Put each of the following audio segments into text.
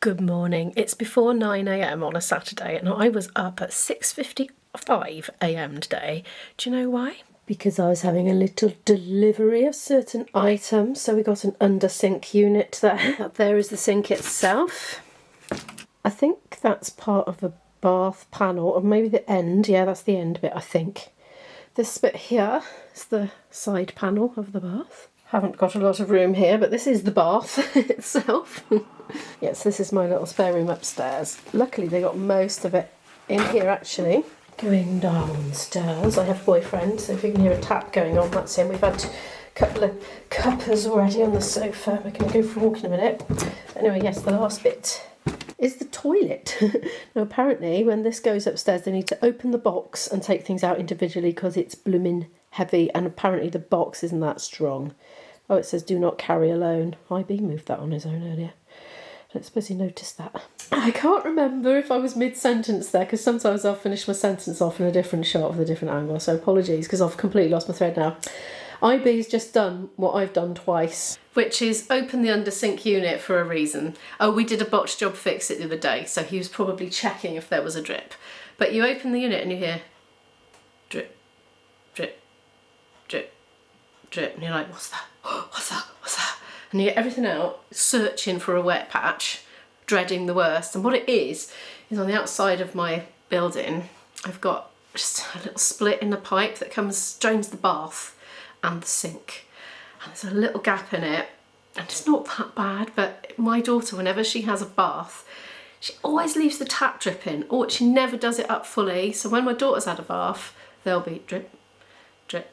Good morning. It's before 9 a.m. on a Saturday and I was up at 6:55 a.m. today. Do you know why? Because I was having a little delivery of certain items. So we got an under sink unit there. Up there is the sink itself. I think that's part of the bath panel, or maybe the end. Yeah, that's the end bit, I think. This bit here is the side panel of the bath. Haven't got a lot of room here, but this is the bath itself. Yes, this is my little spare room upstairs. Luckily they got most of it in here actually. Going downstairs, I have a boyfriend, so if you can hear a tap going on, that's him. We've had a couple of cuppers already on the sofa. We're going to go for a walk in a minute. Anyway, yes, the last bit is the toilet. Now apparently when this goes upstairs they need to open the box and take things out individually because it's blooming heavy, and apparently the box isn't that strong. Oh, it says do not carry alone. IB moved that on his own earlier. I don't suppose he noticed that. I can't remember if I was mid-sentence there, because sometimes I'll finish my sentence off in a different shot with a different angle, so apologies because I've completely lost my thread now. IB's just done what I've done twice, which is open the under sink unit for a reason. Oh, we did a botch job fix it the other day, so he was probably checking if there was a drip. But you open the unit and you hear drip, drip, drip, drip, and you're like, what's that? What's that? What's that? And you get everything out, searching for a wet patch, dreading the worst. And what it is on the outside of my building, I've got just a little split in the pipe that drains the bath and the sink. And there's a little gap in it, and it's not that bad, but my daughter, whenever she has a bath, she always leaves the tap dripping, or she never does it up fully. So when my daughter's had a bath, there'll be drip, drip.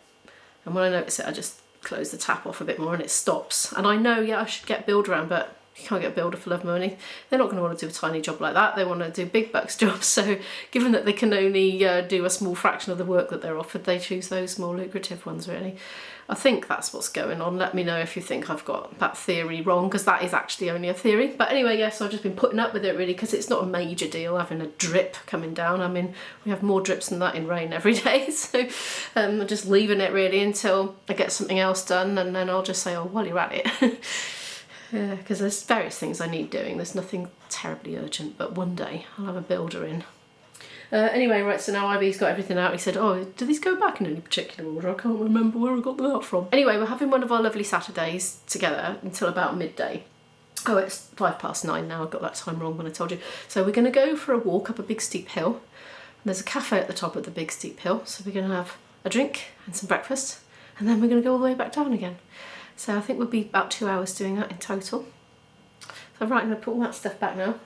And when I notice it, I just close the tap off a bit more and it stops. And I know, yeah, I should get a builder around, but you can't get a builder for love money. They're not going to want to do a tiny job like that. They want to do big bucks jobs. So given that they can only do a small fraction of the work that they're offered, they choose those more lucrative ones, really. I think that's what's going on. Let me know if you think I've got that theory wrong, because that is actually only a theory. But anyway, yes, I've just been putting up with it really, because it's not a major deal having a drip coming down. I mean, we have more drips than that in rain every day. So I'm just leaving it really until I get something else done, and then I'll just say, oh, while you're at it. Yeah, because there's various things I need doing. There's nothing terribly urgent, but one day I'll have a builder in. Anyway, right, so now IB's got everything out. He said, oh, do these go back in any particular order? I can't remember where I got them out from. Anyway, we're having one of our lovely Saturdays together until about midday. Oh, it's 9:05 now. I got that time wrong when I told you. So we're going to go for a walk up a big steep hill. And there's a cafe at the top of the big steep hill. So we're going to have a drink and some breakfast. And then we're going to go all the way back down again. So I think we'll be about 2 hours doing that in total. So right, I'm going to put all that stuff back now.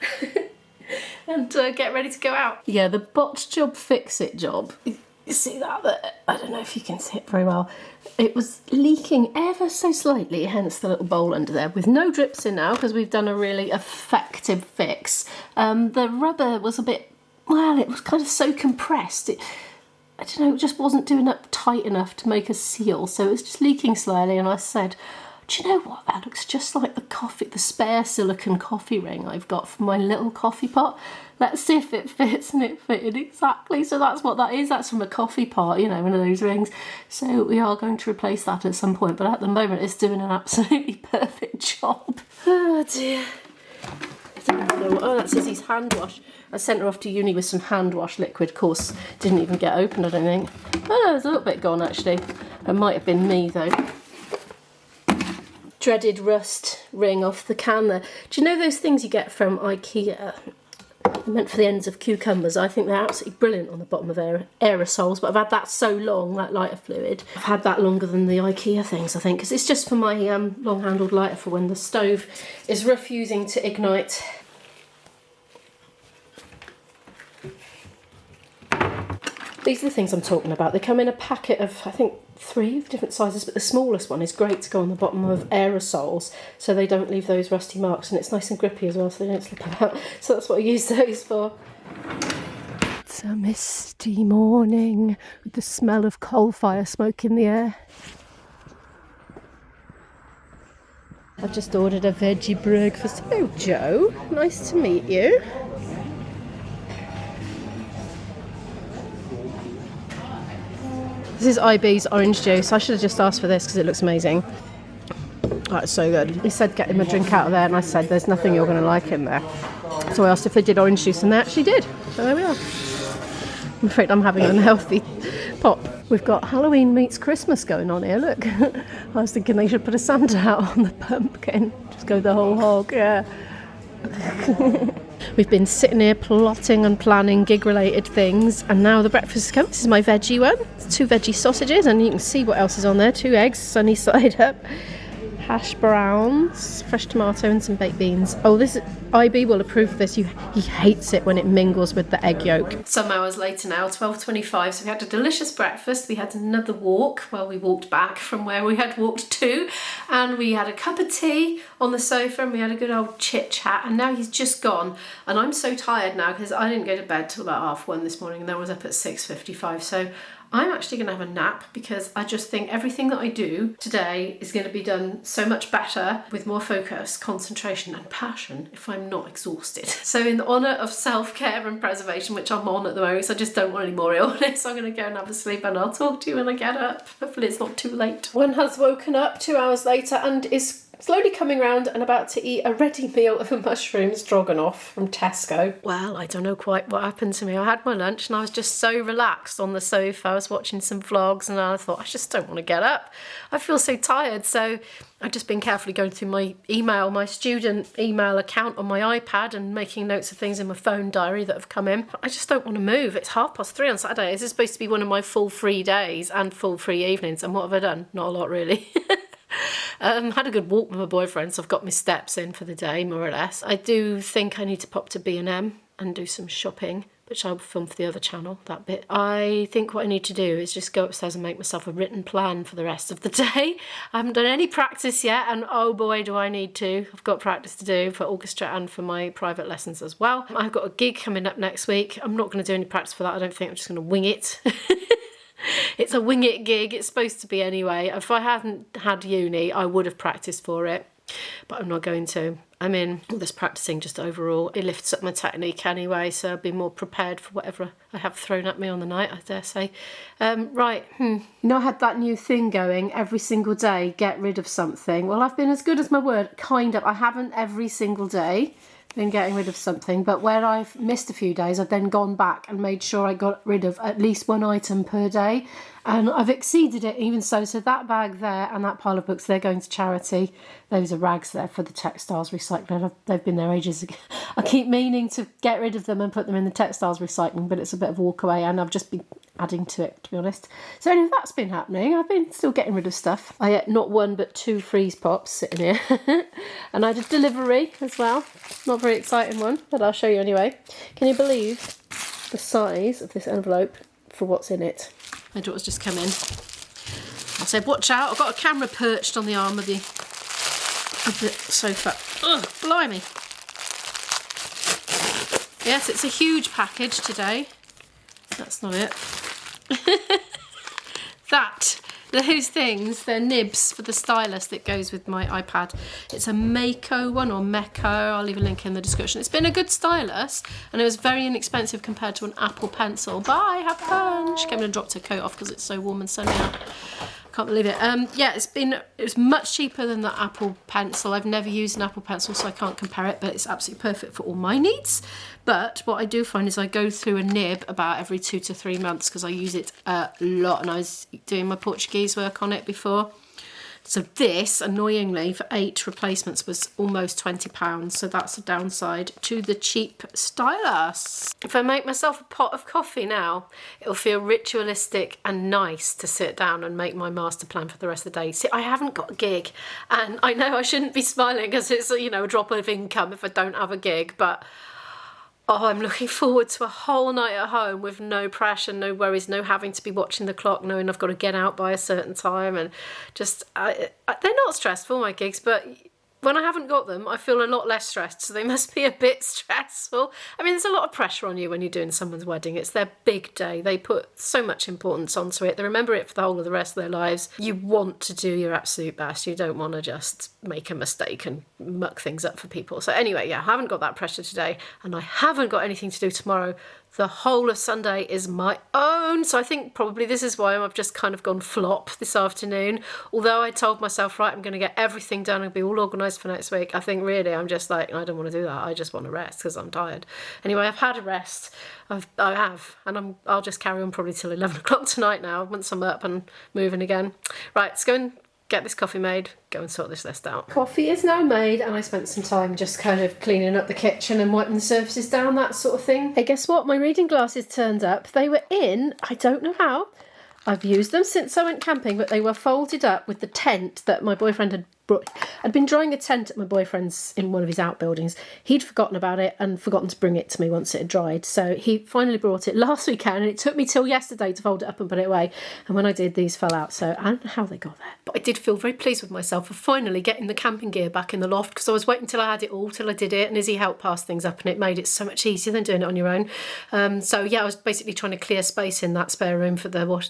And get ready to go out. Yeah, the botch job fix it job. You see that there? I don't know if you can see it very well. It was leaking ever so slightly, hence the little bowl under there, with no drips in now because we've done a really effective fix. The rubber was a bit, well, it was kind of so compressed. I don't know, it just wasn't doing up tight enough to make a seal, so it was just leaking slightly, and I said, do you know what, that looks just like the spare silicone coffee ring I've got for my little coffee pot. Let's see if it fits, and it fitted exactly. So that's what that is. That's from a coffee pot, you know, one of those rings. So we are going to replace that at some point, but at the moment it's doing an absolutely perfect job. Oh dear. I don't know. Oh, that's Izzy's hand wash. I sent her off to uni with some hand wash liquid. Of course, didn't even get opened, I don't think. Oh, there's a little bit gone actually. It might have been me though. Dreaded rust ring off the can there. Do you know those things you get from IKEA? Meant for the ends of cucumbers. I think they're absolutely brilliant on the bottom of aerosols, but I've had that so long, that lighter fluid. I've had that longer than the IKEA things, I think, because it's just for my long-handled lighter for when the stove is refusing to ignite. These are the things I'm talking about. They come in a packet of, I think, 3 different sizes, but the smallest one is great to go on the bottom of aerosols so they don't leave those rusty marks, and it's nice and grippy as well so they don't slip about. So that's what I use those for. It's a misty morning with the smell of coal fire smoke in the air. I've just ordered a veggie breakfast. Hello, Joe. Nice to meet you. This is IB's orange juice. I should have just asked for this because it looks amazing. Oh, it's so good. He said get him a drink out of there, and I said there's nothing you're going to like in there. So I asked if they did orange juice, and they actually did. So there we are. I'm afraid I'm having an unhealthy pop. We've got Halloween meets Christmas going on here, look. I was thinking they should put a Santa out on the pumpkin. Just go the whole hog, yeah. We've been sitting here plotting and planning gig-related things, and now the breakfast has come. This is my veggie one. It's 2 veggie sausages, and you can see what else is on there. 2 eggs, sunny side up. Hash browns, fresh tomato and some baked beans. Oh, this IB will approve of this. He hates it when it mingles with the egg yolk. Some hours later now, 12:25, so we had a delicious breakfast. We had another walk, well, we walked back from where we had walked to, and we had a cup of tea on the sofa, and we had a good old chit chat, and now he's just gone, and I'm so tired now because I didn't go to bed till about 1:30 this morning, and then I was up at 6:55, so I'm actually going to have a nap because I just think everything that I do today is going to be done so much better with more focus, concentration and passion if I'm not exhausted. So in honour of self-care and preservation, which I'm on at the moment, so I just don't want any more illness, I'm going to go and have a sleep, and I'll talk to you when I get up. Hopefully it's not too late. One has woken up 2 hours later and is slowly coming round and about to eat a ready meal of a mushroom stroganoff from Tesco. Well, I don't know quite what happened to me. I had my lunch and I was just so relaxed on the sofa. I was watching some vlogs and I thought, I just don't want to get up. I feel so tired. So I've just been carefully going through my email, my student email account on my iPad, and making notes of things in my phone diary that have come in. But I just don't want to move. It's 3:30 on Saturday. This is supposed to be one of my full free days and full free evenings. And what have I done? Not a lot, really. Had a good walk with my boyfriend, so I've got my steps in for the day, more or less. I do think I need to pop to B&M and do some shopping, which I'll film for the other channel, that bit. I think what I need to do is just go upstairs and make myself a written plan for the rest of the day. I haven't done any practice yet, and oh boy do I need to. I've got practice to do for orchestra and for my private lessons as well. I've got a gig coming up next week. I'm not going to do any practice for that, I don't think. I'm just going to wing it. It's a wing it gig, it's supposed to be anyway. If I hadn't had uni, I would have practiced for it, but I'm not going to. I mean, all this practicing just overall, it lifts up my technique anyway, so I'll be more prepared for whatever I have thrown at me on the night, I dare say. You know, I had that new thing going, every single day, get rid of something. Well, I've been as good as my word, kind of. I haven't every single day been getting rid of something, but where I've missed a few days, I've then gone back and made sure I got rid of at least 1 item per day, and I've exceeded it even so. So that bag there and that pile of books, they're going to charity. Those are rags there for the textiles recycling. They've been there ages ago. I keep meaning to get rid of them and put them in the textiles recycling, but it's a bit of a walk away, and I've just been adding to it, to be honest. So anyway, that's been happening. I've been still getting rid of stuff. I ate not 1 but 2 freeze pops sitting here. And I had a delivery as well. Not a very exciting one, but I'll show you anyway. Can you believe the size of this envelope for what's in it? My daughter's just come in. I said, watch out, I've got a camera perched on the arm of the sofa. Ugh, blimey. Yes, it's a huge package today. That's not it. Those things, they're nibs for the stylus that goes with my iPad. It's a Mako one, or Meko, I'll leave a link in the description. It's been a good stylus, and it was very inexpensive compared to an Apple Pencil. Bye, have fun. She came in and dropped her coat off because it's so warm and sunny out. Can't believe it. Yeah, it was much cheaper than the Apple Pencil. I've never used an Apple Pencil, so I can't compare it, but it's absolutely perfect for all my needs. But what I do find is I go through a nib about every 2 to 3 months because I use it a lot, and I was doing my Portuguese work on it before. So this, annoyingly, for 8 replacements was almost £20, so that's a downside to the cheap stylus. If I make myself a pot of coffee now, it'll feel ritualistic and nice to sit down and make my master plan for the rest of the day. See, I haven't got a gig, and I know I shouldn't be smiling because it's, you know, a drop of income if I don't have a gig, but oh, I'm looking forward to a whole night at home with no pressure, no worries, no having to be watching the clock, knowing I've got to get out by a certain time, and just, they're not stressful, my gigs, but when I haven't got them, I feel a lot less stressed, so they must be a bit stressful. I mean, there's a lot of pressure on you when you're doing someone's wedding. It's their big day. They put so much importance onto it. They remember it for the whole of the rest of their lives. You want to do your absolute best. You don't want to just make a mistake and muck things up for people. So anyway, yeah, I haven't got that pressure today, and I haven't got anything to do tomorrow. The whole of Sunday is my own, so I think probably this is why I've just kind of gone flop this afternoon. Although I told myself, right, I'm going to get everything done and be all organised organised for next week. I think really I'm just like, I don't want to do that. I just want to rest because I'm tired. Anyway, I've had a rest. I have, and I'll just carry on probably till 11 o'clock tonight now, once I'm up and moving again. Right, let's go and get this coffee made, go and sort this list out. Coffee is now made, and I spent some time just kind of cleaning up the kitchen and wiping the surfaces down, that sort of thing. Hey, guess what? My reading glasses turned up. They were in, I don't know how. I've used them since I went camping, but they were folded up with the tent that my boyfriend had brought. I'd been drying a tent at my boyfriend's in one of his outbuildings. He'd forgotten about it and forgotten to bring it to me once it had dried. So he finally brought it last weekend, and it took me till yesterday to fold it up and put it away. And when I did, these fell out. So I don't know how they got there. But I did feel very pleased with myself for finally getting the camping gear back in the loft, because I was waiting till I had it all, till I did it. And Izzy helped pass things up, and it made it so much easier than doing it on your own. So yeah, I was basically trying to clear space in that spare room for the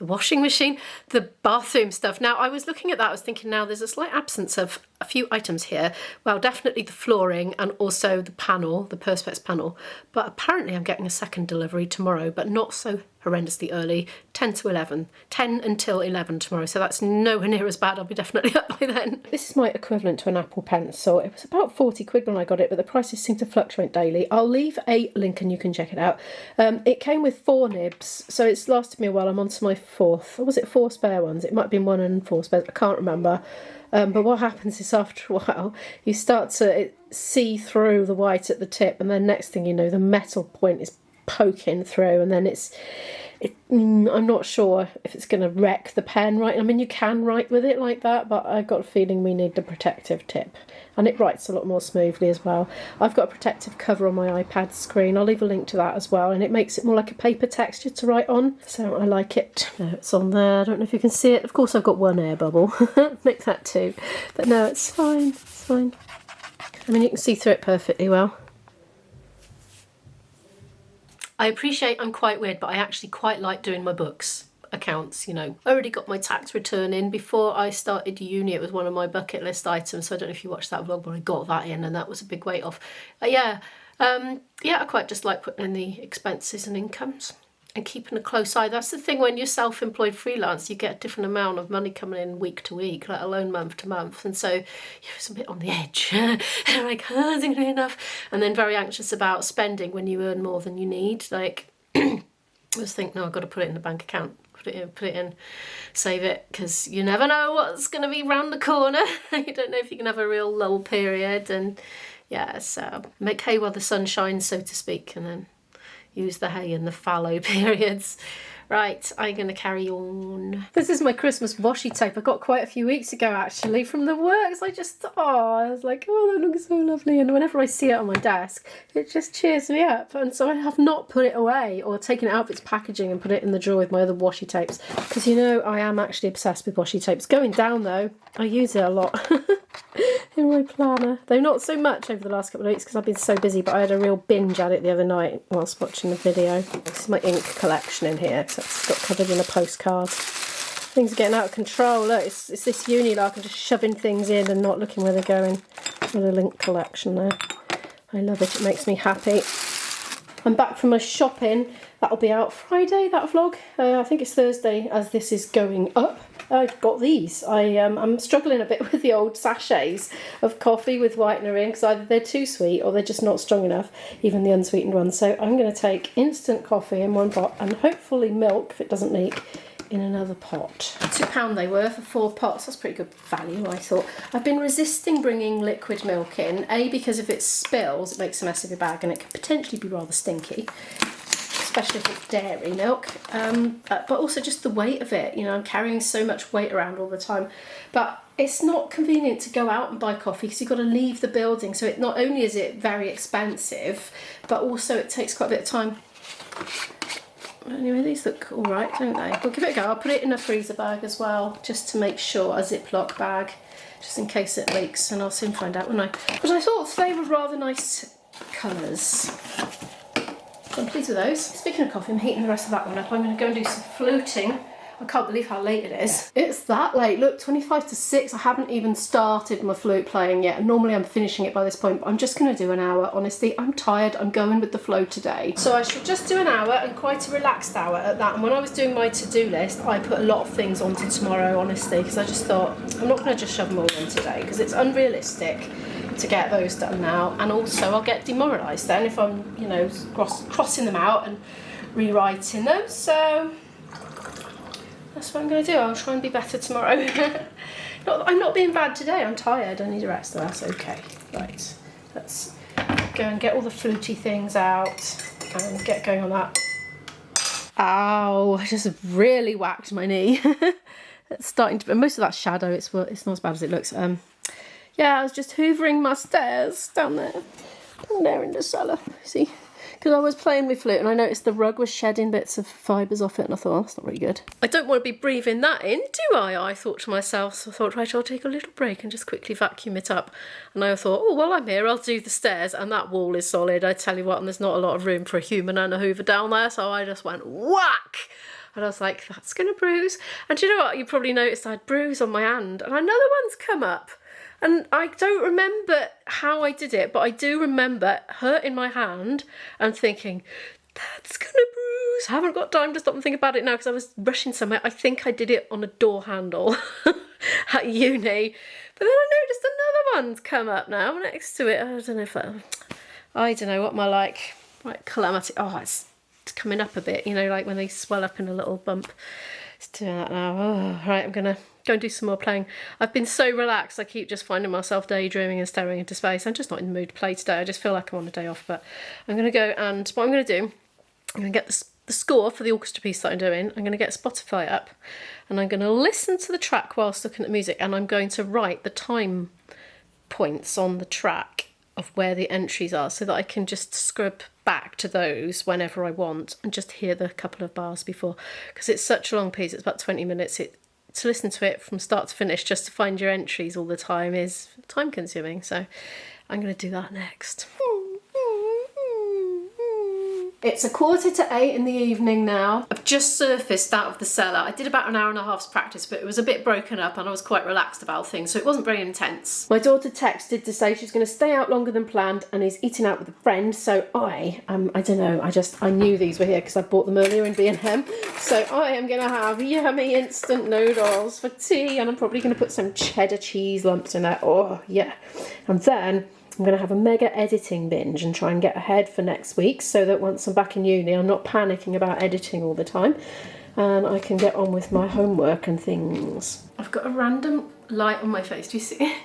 washing machine, the bathroom stuff. Now, I was looking at that, I was thinking, now there's a slight absence of a few items here. Well, definitely the flooring and also the panel, the Perspex panel. But apparently I'm getting a second delivery tomorrow, but not so horrendously early, 10 to 11. 10 until 11 tomorrow, so that's nowhere near as bad. I'll be definitely up by then. This is my equivalent to an Apple Pencil. It was about 40 quid when I got it, but the prices seem to fluctuate daily. I'll leave a link and you can check it out. It came with 4 nibs, so it's lasted me a while. I'm on to my 4th. Or was it 4 spare ones? It might have been 1 and 4 spares, I can't remember. But what happens is after a while, you start to see through the white at the tip, and then next thing you know, the metal point is poking through, and then I'm not sure if it's going to wreck the pen. Right, I mean, you can write with it like that, but I've got a feeling we need the protective tip, and it writes a lot more smoothly as well. I've got a protective cover on my iPad screen. I'll leave a link to that as well, and it makes it more like a paper texture to write on, so I like it. No, it's on there. I don't know if you can see it. Of course, I've got one air bubble. Make that 2, but no, it's fine. It's fine. I mean, you can see through it perfectly well. I appreciate I'm quite weird, but I actually quite like doing my books accounts, you know. I already got my tax return in before I started uni. It was one of my bucket list items, so I don't know if you watched that vlog, but I got that in, and that was a big weight off. Yeah, I quite just like putting in the expenses and incomes and keeping a close eye. That's the thing, when you're self-employed freelance, you get a different amount of money coming in week to week, let alone month to month, and so you're a bit on the edge. Like, is it gonna be enough? And then very anxious about spending when you earn more than you need. Like, I just think, no, I've got to put it in the bank account, put it in, save it, because you never know what's going to be round the corner. You don't know if you can have a real lull period, and yeah, so make hay while the sun shines, so to speak, and then use the hay in the fallow periods. Right, I'm going to carry on. This is my Christmas washi tape. I got quite a few weeks ago, actually, from the works. I was like, oh, that looks so lovely. And whenever I see it on my desk, it just cheers me up. And so I have not put it away or taken it out of its packaging and put it in the drawer with my other washi tapes. Because, you know, I am actually obsessed with washi tapes. Going down, though, I use it a lot. In my planner, though not so much over the last couple of weeks because I've been so busy, but I had a real binge at it the other night whilst watching the video. This is my ink collection in here, so it's got covered in a postcard. Things are getting out of control. Look, it's this uni lark. I'm just shoving things in and not looking where they're going. Got a link collection there. I love it, it makes me happy. I'm back from my shopping. That'll be out Friday, that vlog. I think it's Thursday as this is going up. I've got these. I'm struggling a bit with the old sachets of coffee with whitener in, because either they're too sweet or they're just not strong enough, even the unsweetened ones. So I'm going to take instant coffee in one pot and hopefully milk, if it doesn't leak, in another pot. £2 they were for 4 pots. That's pretty good value, I thought. I've been resisting bringing liquid milk in, A, because if it spills it makes a mess of your bag and it could potentially be rather stinky, especially if it's dairy milk, but also just the weight of it. You know, I'm carrying so much weight around all the time, but it's not convenient to go out and buy coffee because you've got to leave the building, so it not only is it very expensive, but also it takes quite a bit of time. Anyway, these look all right, don't they? We'll give it a go. I'll put it in a freezer bag as well, just to make sure, a Ziploc bag, just in case it leaks, and I'll soon find out, won't I? But I thought they were rather nice colours. I'm pleased with those. Speaking of coffee, I'm heating the rest of that one up. I'm going to go and do some fluting I can't believe how late it is. It's that late. Look, 25 to 6. I haven't even started my flute playing yet. And normally I'm finishing it by this point, but I'm just going to do an hour. Honestly, I'm tired. I'm going with the flow today. So I shall just do an hour, and quite a relaxed hour at that. And when I was doing my to-do list, I put a lot of things onto tomorrow, honestly, because I just thought, I'm not going to just shove them all in today, because it's unrealistic to get those done now. And also I'll get demoralised then if I'm, you know, crossing them out and rewriting them. So that's what I'm going to do. I'll try and be better tomorrow. I'm not being bad today. I'm tired. I need a rest, so that's okay. Right, let's go and get all the fluty things out and get going on that. Ow, I just really whacked my knee. It's starting to, most of that shadow, it's not as bad as it looks. Yeah, I was just hoovering my stairs down there in the cellar. See? Because I was playing with flute and I noticed the rug was shedding bits of fibres off it, and I thought, oh, that's not really good. I don't want to be breathing that in, do I thought to myself. So I thought, right, I'll take a little break and just quickly vacuum it up. And I thought, oh, while I'm here, I'll do the stairs. And that wall is solid, I tell you what, and there's not a lot of room for a human and a hoover down there. So I just went whack. And I was like, that's going to bruise. And do you know what? You probably noticed I had bruise on my hand. And another one's come up. And I don't remember how I did it, but I do remember hurting my hand and thinking, that's gonna bruise. I haven't got time to stop and think about it now because I was rushing somewhere. I think I did it on a door handle at uni. But then I noticed another one's come up now next to it. I don't know what my like calamity. Oh, it's coming up a bit, you know, like when they swell up in a little bump. It's doing that now. Oh, right, I'm gonna go and do some more playing. I've been so relaxed, I keep just finding myself daydreaming and staring into space. I'm just not in the mood to play today. I just feel like I'm on a day off, but I'm gonna go, and what I'm gonna do, I'm gonna get the score for the orchestra piece that I'm doing. I'm gonna get Spotify up and I'm gonna listen to the track whilst looking at the music, and I'm going to write the time points on the track of where the entries are so that I can just scrub back to those whenever I want and just hear the couple of bars before, because it's such a long piece. It's about 20 minutes. To listen to it from start to finish just to find your entries all the time is time consuming, so I'm going to do that next. It's 7:45 in the evening now. I've just surfaced out of the cellar. I did about an hour and a half's practice, but it was a bit broken up and I was quite relaxed about things, so it wasn't very intense. My daughter texted to say she's going to stay out longer than planned and is eating out with a friend, so I don't know, I knew these were here because I bought them earlier in B&M. So I am going to have yummy instant noodles for tea, and I'm probably going to put some cheddar cheese lumps in there. Oh, yeah. And then I'm going to have a mega editing binge and try and get ahead for next week so that once I'm back in uni, I'm not panicking about editing all the time and I can get on with my homework and things. I've got a random light on my face. Do you see?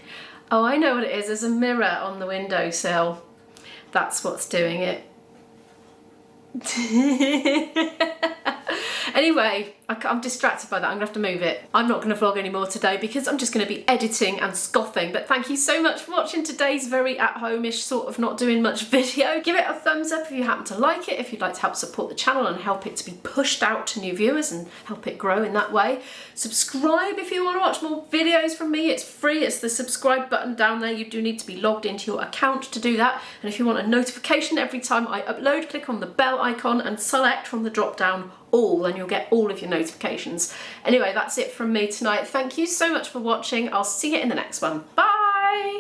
Oh, I know what it is. There's a mirror on the windowsill. That's what's doing it. Anyway, I'm distracted by that. I'm gonna have to move it. I'm not gonna vlog anymore today because I'm just gonna be editing and scoffing. But thank you so much for watching today's very at-home-ish, sort of not doing much video. Give it a thumbs up if you happen to like it, if you'd like to help support the channel and help it to be pushed out to new viewers and help it grow in that way. Subscribe if you want to watch more videos from me. It's free. It's the subscribe button down there. You do need to be logged into your account to do that. And if you want a notification every time I upload, click on the bell icon and select from the drop down all, and you'll get all of your notifications. Anyway, that's it from me tonight. Thank you so much for watching. I'll see you in the next one. Bye!